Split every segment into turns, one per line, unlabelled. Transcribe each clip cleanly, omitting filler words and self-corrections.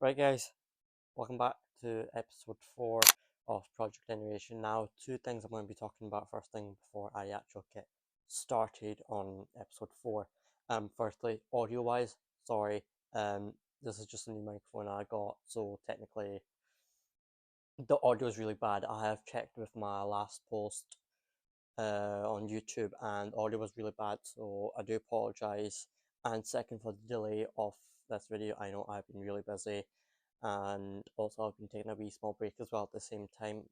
Right, guys, welcome back to episode 4 of Project Generation. Now, two things I'm going to be talking about first thing before I actually get started on episode 4. Firstly, audio wise, sorry, this is just a new microphone I got, so technically the audio is really bad. I have checked with my last post on YouTube, and audio was really bad, so I do apologize. And second, for the delay of this video, I know I've been really busy, and also I've been taking a wee small break as well at the same time.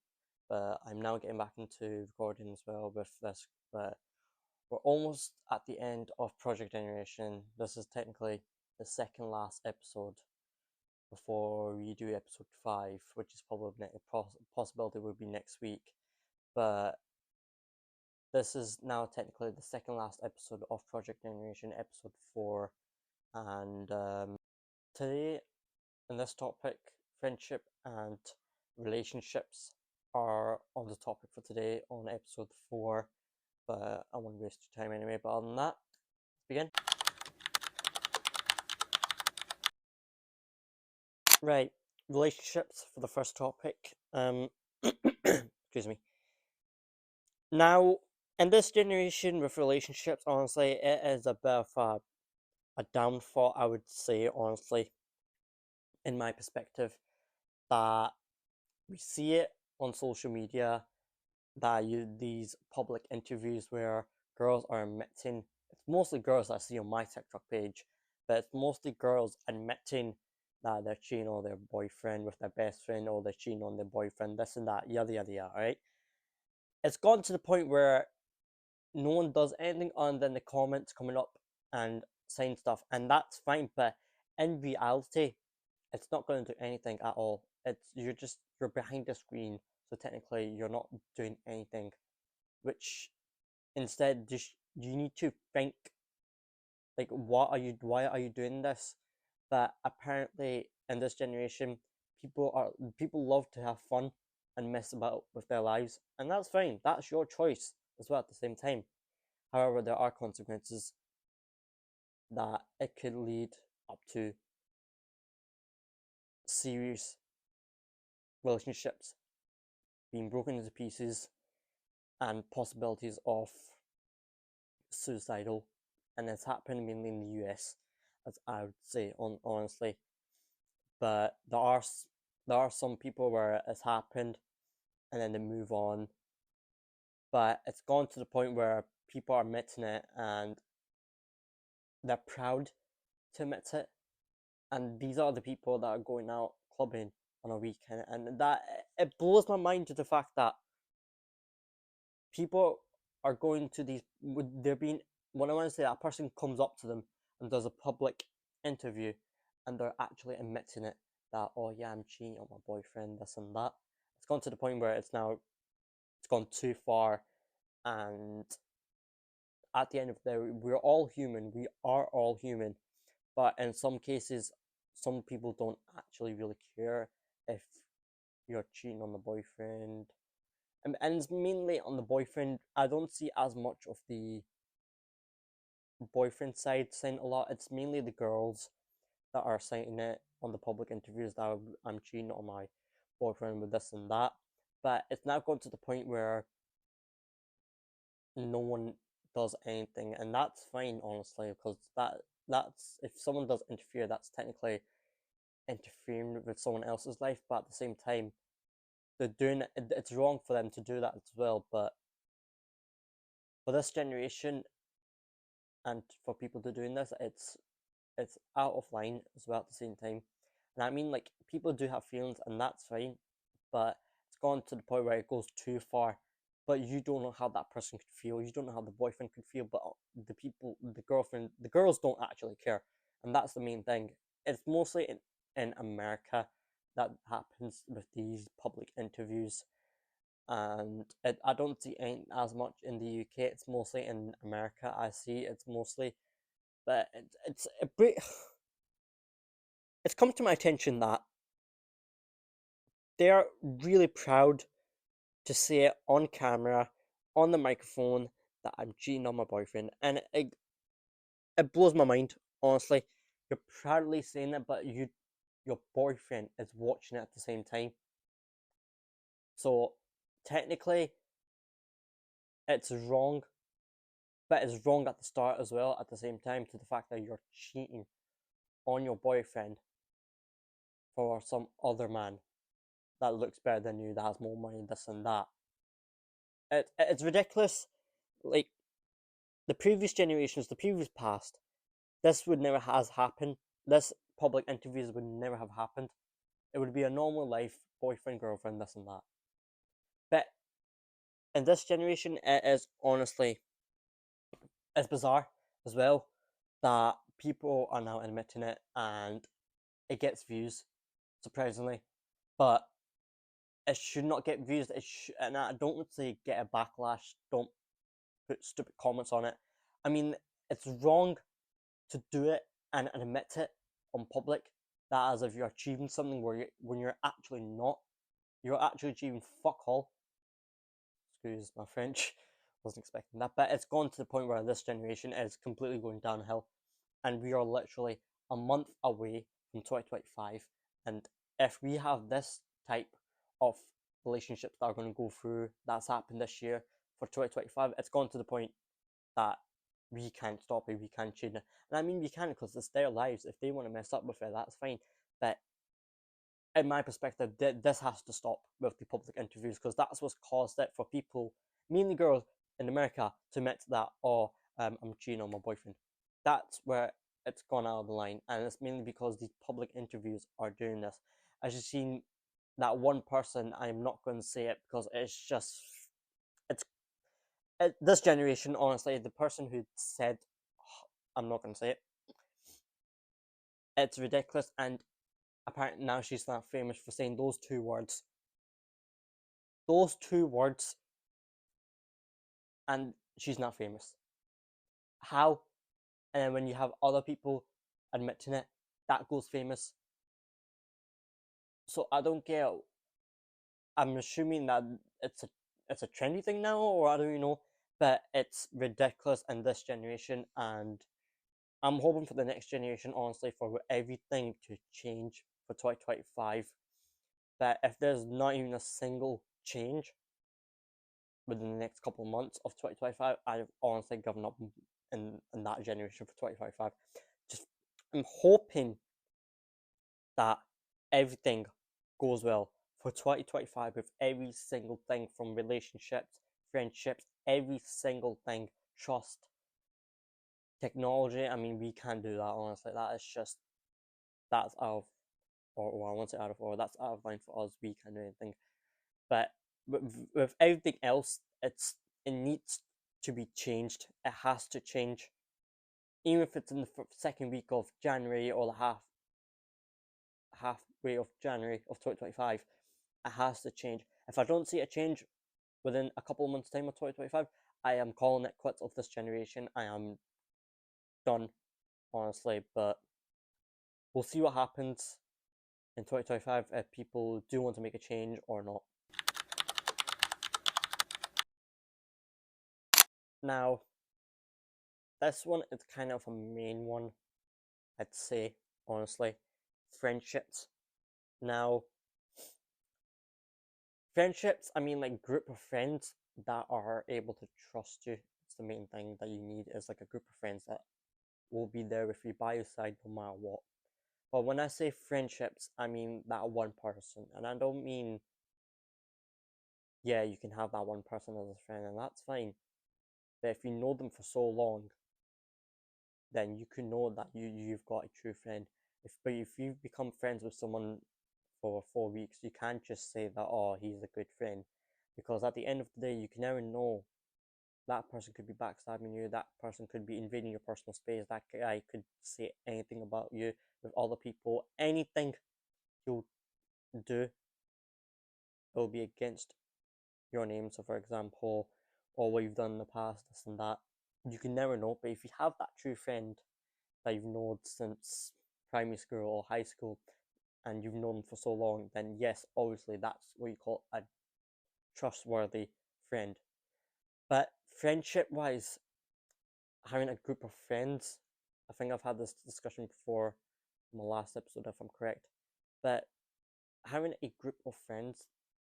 But I'm now getting back into recording as well with this. But we're almost at the end of Project Generation. This is technically the second last episode before we do episode 5, which is probably a possibility will be next week. But this is now technically the second last episode of Project Generation, episode 4. And today, in this topic, friendship and relationships are on the topic for today on episode 4. But I won't waste your time anyway. But other than that, let's begin. Right, relationships for the first topic. Excuse me. Now, in this generation with relationships, honestly, it is a bit of a downfall, I would say, honestly, in my perspective, that we see it on social media, that these public interviews where girls are admitting, it's mostly girls I see on my TikTok page, but it's mostly girls admitting that they're cheating on their boyfriend with their best friend, or they're cheating on their boyfriend, this and that, yada yada yada, right? It's gotten to the point where no one does anything other than the comments coming up and saying stuff, and that's fine, but in reality, it's not going to do anything at all. You're behind the screen, so technically you're not doing anything. Which instead, just you need to think, like, why are you doing this? But apparently, in this generation, people love to have fun and mess about with their lives, and that's fine. That's your choice as well. At the same time, however, there are consequences that it could lead up to serious relationships being broken into pieces and possibilities of suicidal, and it's happened mainly in the US, as I would say, honestly. But there are some people where it's happened and then they move on, but it's gone to the point where people are admitting it and they're proud to admit it, and these are the people that are going out clubbing on a weekend, and that it blows my mind to the fact that people are going to these, they're being, when I want to say that person comes up to them and does a public interview and they're actually admitting it, that, oh yeah, I'm cheating on my boyfriend, this and that. It's gone to the point where it's gone too far, and at the end of the day, we're all human, we are all human, but in some cases, some people don't actually really care if you're cheating on the boyfriend. And it's mainly on the boyfriend. I don't see as much of the boyfriend side saying a lot. It's mainly the girls that are saying it on the public interviews, that I'm cheating on my boyfriend with this and that. But it's now gone to the point where no one does anything, and that's fine, honestly, because that's if someone does interfere, that's technically interfering with someone else's life. But at the same time, they're doing it. It's wrong for them to do that as well. But for this generation, and for people to doing this, it's out of line as well at the same time. And I mean, like, people do have feelings, and that's fine, but it's gone to the point where it goes too far. But you don't know how that person could feel. You don't know how the boyfriend could feel. But the girlfriend, the girls don't actually care, and that's the main thing. It's mostly in America that happens with these public interviews, and I don't see it as much in the UK. It's mostly in America. I see it's mostly, but it's a bit. It's come to my attention that they are really proud to say it on camera, on the microphone, that I'm cheating on my boyfriend, and it blows my mind. Honestly, you're proudly saying it, but your boyfriend is watching it at the same time. So technically, it's wrong, but it's wrong at the start as well, at the same time, to the fact that you're cheating on your boyfriend for some other man that looks better than you, that has more money, this and that. It's ridiculous. Like, the previous generations, the previous past, this would never has happened. This public interviews would never have happened. It would be a normal life, boyfriend, girlfriend, this and that. But in this generation, it is honestly, it's bizarre as well that people are now admitting it, and it gets views, surprisingly. But it should not get views. And I don't say get a backlash. Don't put stupid comments on it. I mean, it's wrong to do it and admit it on public. That as if you're achieving something when you're actually not. You're actually achieving fuck all. Excuse my French. Wasn't expecting that, but it's gone to the point where this generation is completely going downhill, and we are literally a month away from 2025. And if we have this type of relationships that are going to go through, that's happened this year for 2025, it's gone to the point that we can't stop it, we can't change it. And I mean, we can, because it's their lives. If they want to mess up with it, that's fine. But in my perspective, this has to stop with the public interviews, because that's what's caused it for people, mainly girls in America, to admit that, oh, I'm cheating on my boyfriend. That's where it's gone out of the line, and it's mainly because these public interviews are doing this. As you've seen, that one person, I'm not going to say it because it's just, it's this generation, honestly, the person who said, I'm not going to say it, it's ridiculous, and apparently now she's not famous for saying those two words. Those two words, and she's not famous. How? And then when you have other people admitting it, that goes famous. So I don't get. I'm assuming that it's a trendy thing now, or I don't know, but it's ridiculous in this generation, and I'm hoping for the next generation, honestly, for everything to change for 2025. But if there's not even a single change within the next couple of months of 2025, I've honestly given up in that generation for 2025. Just, I'm hoping that everything goes well for 2025 with every single thing, from relationships, friendships, every single thing, trust, technology. I mean, we can't do that, honestly. That is just, that's out of, or I want to say out of order, that's out of line for us. We can't do anything. But with everything else, it needs to be changed. It has to change. Even if it's in the second week of January, or the halfway of January of 2025, it has to change. If I don't see a change within a couple of months' time of 2025, I am calling it quits of this generation. I am done, honestly. But we'll see what happens in 2025, if people do want to make a change or not. Now, this one is kind of a main one, I'd say, honestly. Friendships. Now, friendships, I mean, like, group of friends that are able to trust you. It's the main thing that you need, is like a group of friends that will be there with you by your side no matter what. But when I say friendships, I mean that one person. And I don't mean, yeah, you can have that one person as a friend, and that's fine. But if you know them for so long, then you can know that you've got a true friend. But if you become friends with someone for 4 weeks, you can't just say that, oh, he's a good friend, because at the end of the day, you can never know. That person could be backstabbing you. That person could be invading your personal space. That guy could say anything about you with other people. Anything you'll do, it will be against your name. So, for example, or what you've done in the past, this and that. You can never know. But if you have that true friend that you've known since primary school or high school, and you've known for so long, then yes, obviously that's what you call a trustworthy friend. But friendship wise, having a group of friends, I think I've had this discussion before in my last episode, if I'm correct. But having a group of friends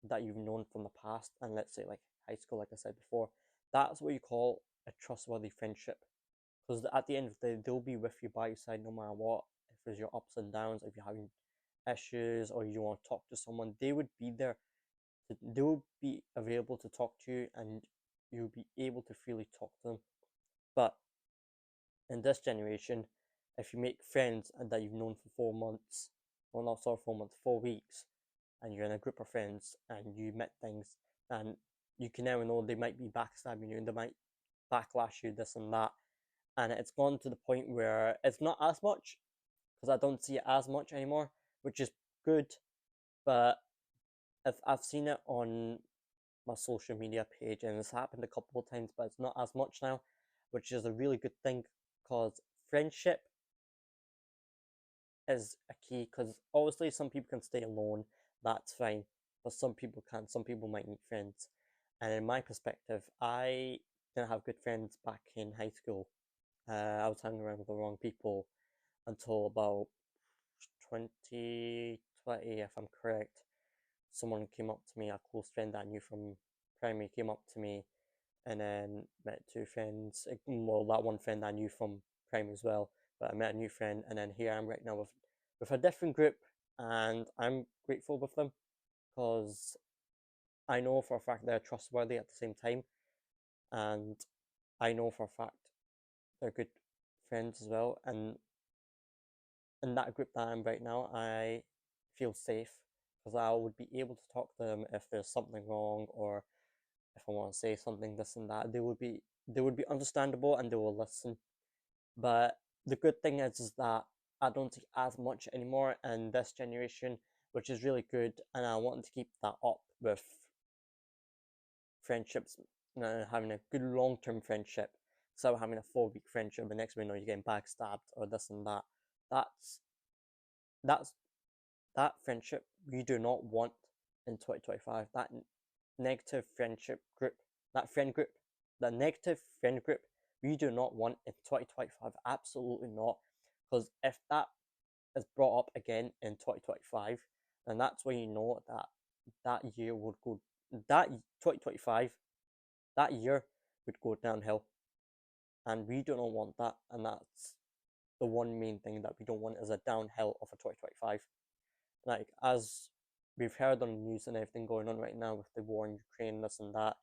that you've known from the past, and let's say like high school, like I said before, that's what you call a trustworthy friendship. Because at the end of the day, they'll be with you by your side no matter what. If it's your ups and downs, if you're having issues or you want to talk to someone, they would be there. They will be available to talk to you, and you'll be able to freely talk to them. But in this generation, if you make friends and that you've known for 4 months, well, not sorry, 4 months, 4 weeks, and you're in a group of friends and you met things, and you can never know, they might be backstabbing you and they might backlash you, this and that. And it's gone to the point where it's not as much, because I don't see it as much anymore, which is good. But if I've seen it on my social media page, and it's happened a couple of times, but it's not as much now, which is a really good thing, because friendship is a key. Because obviously some people can stay alone, that's fine, but some people can't. Some people might need friends, and in my perspective, I didn't have good friends back in high school. I was hanging around with the wrong people until about 2020, if I'm correct. Someone came up to me, a close friend that I knew from primary came up to me, and then met two friends. Well, that one friend I knew from primary as well, but I met a new friend, and then here I am right now with a different group, and I'm grateful with them, because I know for a fact they're trustworthy at the same time, and I know for a fact they're good friends as well. And in that group that I'm right now, I feel safe, because I would be able to talk to them if there's something wrong, or if I want to say something, this and that. They would be understandable and they will listen. But the good thing is that I don't see as much anymore in this generation, which is really good, and I want to keep that up with friendships, having a good long-term friendship, instead of having a 4-week friendship, the next thing you know, you're getting backstabbed or this and that. That's that's that friendship we do not want in 2025. That negative friendship group, that friend group, that negative friend group, we do not want in 2025. Absolutely not. Because if that is brought up again in 2025, then that's when you know that that year would go, that 2025, that year would go downhill. And we do not want that. And that's the one main thing that we don't want, is a downhill of a 2025. Like, as we've heard on the news and everything going on right now with the war in Ukraine, this and that,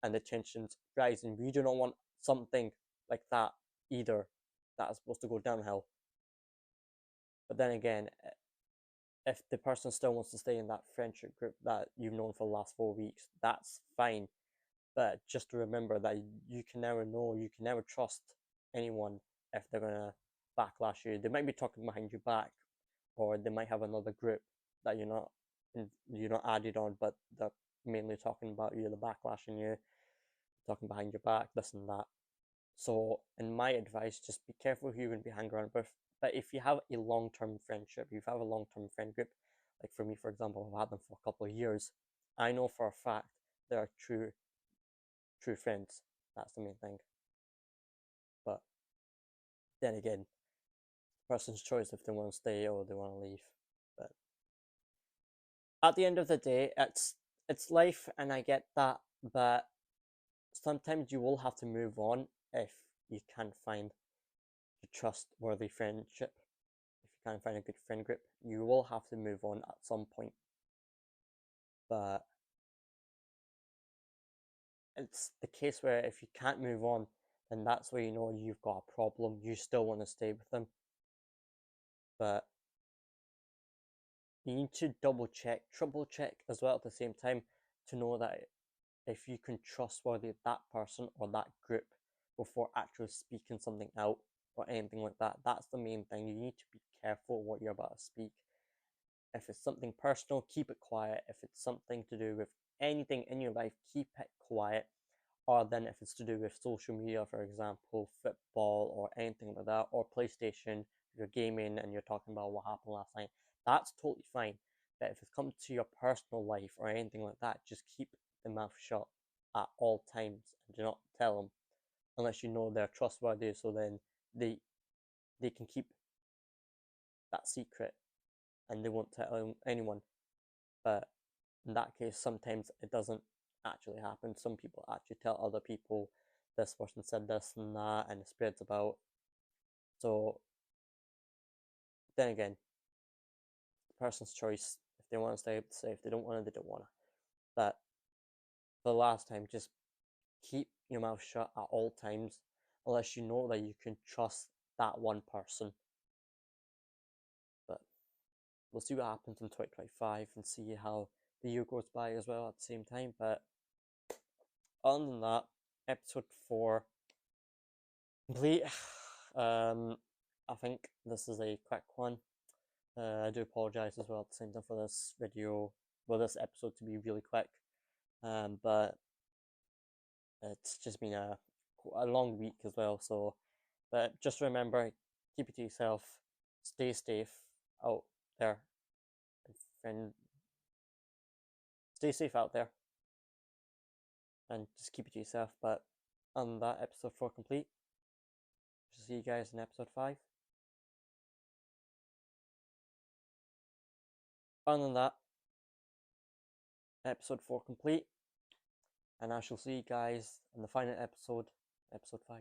and the tensions rising, we do not want something like that either, that is supposed to go downhill. But then again, if the person still wants to stay in that friendship group that you've known for the last 4 weeks, that's fine. But just to remember that you can never know, you can never trust anyone if they're gonna backlash you. They might be talking behind your back, or they might have another group that you're not added on, but they're mainly talking about you, they're backlashing you, talking behind your back, this and that. So, in my advice, just be careful who you're going to be hanging around with. But if you have a long-term friendship, you have a long-term friend group, like for me, for example, I've had them for a couple of years. I know for a fact they are true friends. That's the main thing. But then again, person's choice if they want to stay or they want to leave. But at the end of the day, it's life, and I get that. But sometimes you will have to move on if you can't find a trustworthy friendship. If you can't find a good friend group, you will have to move on at some point. But it's the case where if you can't move on, then that's where you know you've got a problem. You still want to stay with them, but you need to double check, triple check as well at the same time, to know that if you can trustworthy that person or that group before actually speaking something out or anything like that. That's the main thing. You need to be careful what you're about to speak. If it's something personal, keep it quiet. If it's something to do with anything in your life, keep it quiet. Or then if it's to do with social media, for example, football or anything like that, or PlayStation, if you're gaming and you're talking about what happened last night, that's totally fine. But if it's come to your personal life or anything like that, just keep the mouth shut at all times and do not tell them, unless you know they're trustworthy, so then they can keep that secret. and they won't tell anyone. But in that case, sometimes it doesn't actually happen. Some people actually tell other people this person said this and that, and it spreads about. So then again, the person's choice. If they want to stay, stay. If they don't want to, they don't want to. But for the last time, just keep your mouth shut at all times, unless you know that you can trust that one person. But we'll see what happens in 2025 and see how the year goes by as well at the same time. But other than that, episode 4 complete. I think this is a quick one. I do apologise as well at the same time for this video, well, this episode to be really quick. But it's just been a long week as well. So, but just remember, keep it to yourself, stay safe out there, and stay safe out there, and just keep it to yourself. But on that, episode 4 complete. See you guys in episode 5. Other than that, episode 4 complete, and I shall see you guys in the final episode, episode 5.